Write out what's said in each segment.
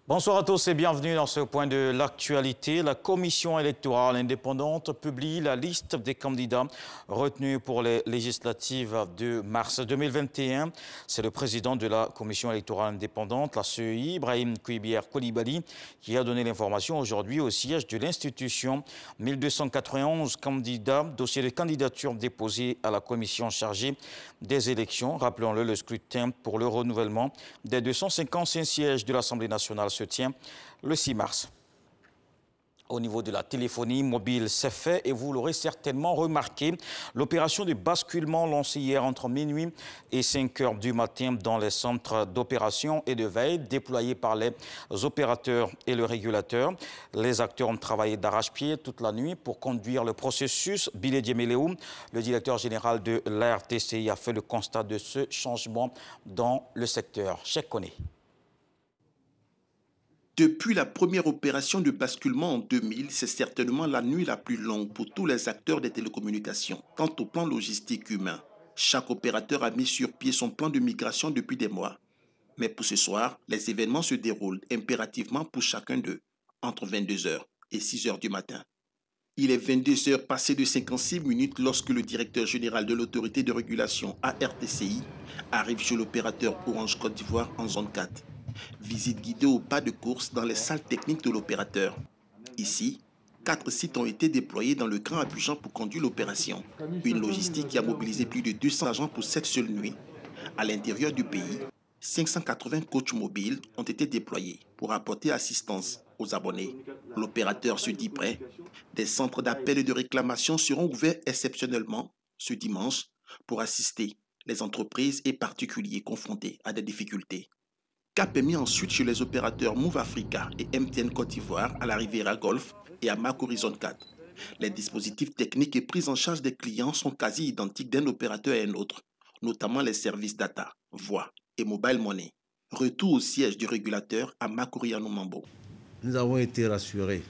Bonsoir à tous et bienvenue dans ce point de l'actualité. La commission électorale indépendante publie la liste des candidats retenus pour les législatives de mars 2021. C'est le président de la commission électorale indépendante, la CEI, Ibrahim Kouibier Koulibaly, qui a donné l'information aujourd'hui au siège de l'institution. 1291 candidats, dossiers de candidature déposés à la commission chargée des élections. Rappelons-le, le scrutin pour le renouvellement des 255 sièges de l'Assemblée nationale se tient le 6 mars. Au niveau de la téléphonie mobile, c'est fait et vous l'aurez certainement remarqué. L'opération de basculement lancée hier entre minuit et 5 heures du matin dans les centres d'opération et de veille déployés par les opérateurs et le régulateur. Les acteurs ont travaillé d'arrache-pied toute la nuit pour conduire le processus. Bilé Dieméléou, le directeur général de la RTCI, a fait le constat de ce changement dans le secteur. Cheikh Koné. Depuis la première opération de basculement en 2000, c'est certainement la nuit la plus longue pour tous les acteurs des télécommunications, tant au plan logistique qu'humain. Chaque opérateur a mis sur pied son plan de migration depuis des mois. Mais pour ce soir, les événements se déroulent impérativement pour chacun d'eux, entre 22h et 6h du matin. Il est 22h passé de 56 minutes lorsque le directeur général de l'autorité de régulation ARTCI arrive chez l'opérateur Orange Côte d'Ivoire en zone 4. Visite guidée au pas de course dans les salles techniques de l'opérateur. Ici, 4 sites ont été déployés dans le Grand Abidjan pour conduire l'opération. Une logistique qui a mobilisé plus de 200 agents pour cette seule nuit. À l'intérieur du pays, 580 coachs mobiles ont été déployés pour apporter assistance aux abonnés. L'opérateur se dit prêt. Des centres d'appel et de réclamation seront ouverts exceptionnellement ce dimanche pour assister les entreprises et particuliers confrontés à des difficultés. Cap est mis ensuite chez les opérateurs Move Africa et MTN Côte d'Ivoire à la Riviera Golf et à Mac Horizon 4. Les dispositifs techniques et prise en charge des clients sont quasi identiques d'un opérateur à un autre, notamment les services data, voix et mobile money. Retour au siège du régulateur à Makuriano Mambo. Nous avons été rassurés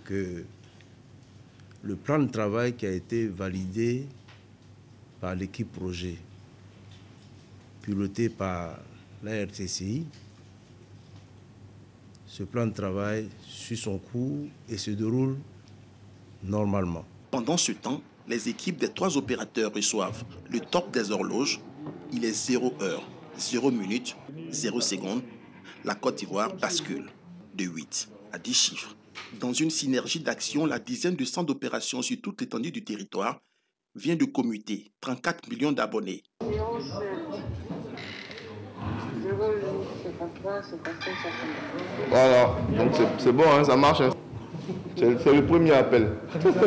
que le plan de travail qui a été validé par l'équipe projet, piloté par la RTCI, ce plan de travail suit son cours et se déroule normalement. Pendant ce temps, les équipes des 3 opérateurs reçoivent le top des horloges. Il est 0 heure, 0 minute, 0 seconde. La Côte d'Ivoire bascule de 8 à 10 chiffres. Dans une synergie d'action, la dizaine de centres d'opération sur toute l'étendue du territoire vient de commuter 34 millions d'abonnés. Voilà, donc c'est bon, hein, ça marche. Hein. C'est le premier appel.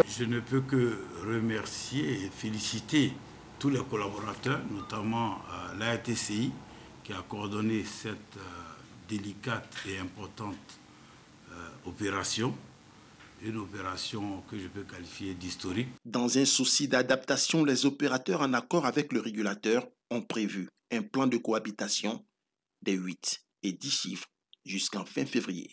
Je ne peux que remercier et féliciter tous les collaborateurs, notamment la RTCI, qui a coordonné cette délicate et importante opération. Une opération que je peux qualifier d'historique. Dans un souci d'adaptation, les opérateurs en accord avec le régulateur ont prévu un plan de cohabitation des 8 et 10 chiffres jusqu'en fin février.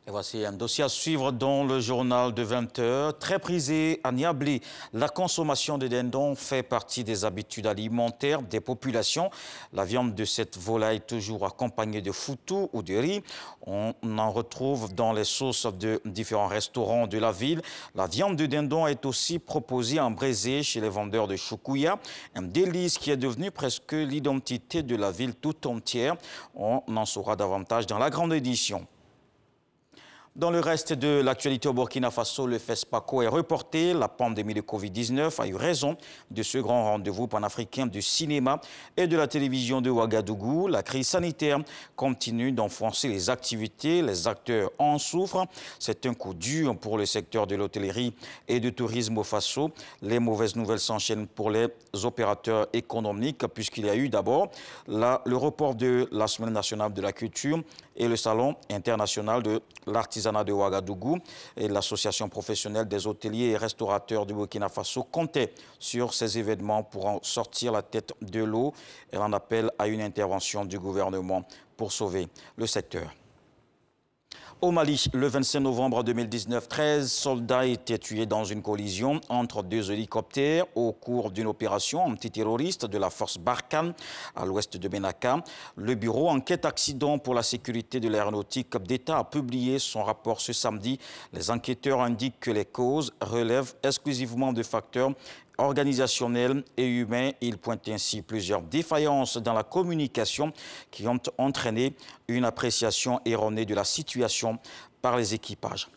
Et voici un dossier à suivre dans le journal de 20 h. Très prisé à Niablé, la consommation de dindons fait partie des habitudes alimentaires des populations. La viande de cette volaille toujours accompagnée de foutou ou de riz. On en retrouve dans les sauces de différents restaurants de la ville. La viande de dindon est aussi proposée en braisé chez les vendeurs de choukouya. Un délice qui est devenu presque l'identité de la ville tout entière. On en saura davantage dans la grande édition. Dans le reste de l'actualité au Burkina Faso, le FESPACO est reporté. La pandémie de Covid-19 a eu raison de ce grand rendez-vous panafricain du cinéma et de la télévision de Ouagadougou. La crise sanitaire continue d'enfoncer les activités. Les acteurs en souffrent. C'est un coup dur pour le secteur de l'hôtellerie et du tourisme au Faso. Les mauvaises nouvelles s'enchaînent pour les opérateurs économiques puisqu'il y a eu d'abord le report de la Semaine nationale de la culture et le Salon international de l'artisanat de Ouagadougou. Et l'association professionnelle des hôteliers et restaurateurs du Burkina Faso comptait sur ces événements pour en sortir la tête de l'eau. Elle en appelle à une intervention du gouvernement pour sauver le secteur. Au Mali, le 25 novembre 2019, 13 soldats étaient tués dans une collision entre deux hélicoptères au cours d'une opération antiterroriste de la force Barkhane à l'ouest de Ménaka. Le bureau Enquête Accident pour la sécurité de l'aéronautique d'État a publié son rapport ce samedi. Les enquêteurs indiquent que les causes relèvent exclusivement de facteurs organisationnels et humains. Il pointe ainsi plusieurs défaillances dans la communication qui ont entraîné une appréciation erronée de la situation par les équipages.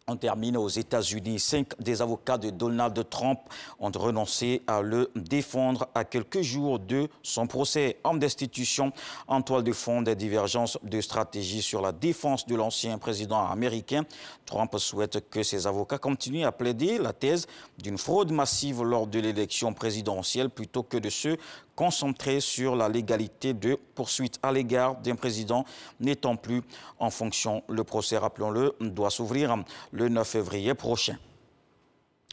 On termine aux États-Unis. 5 des avocats de Donald Trump ont renoncé à le défendre à quelques jours de son procès en destitution en toile de fond des divergences de stratégie sur la défense de l'ancien président américain. Trump souhaite que ses avocats continuent à plaider la thèse d'une fraude massive lors de l'élection présidentielle plutôt que de se concentrer sur la légalité de poursuites à l'égard d'un président n'étant plus en fonction. Le procès, rappelons-le, doit s'ouvrir le 9 février prochain.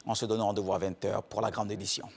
On se donne rendez-vous à 20 h pour la grande édition.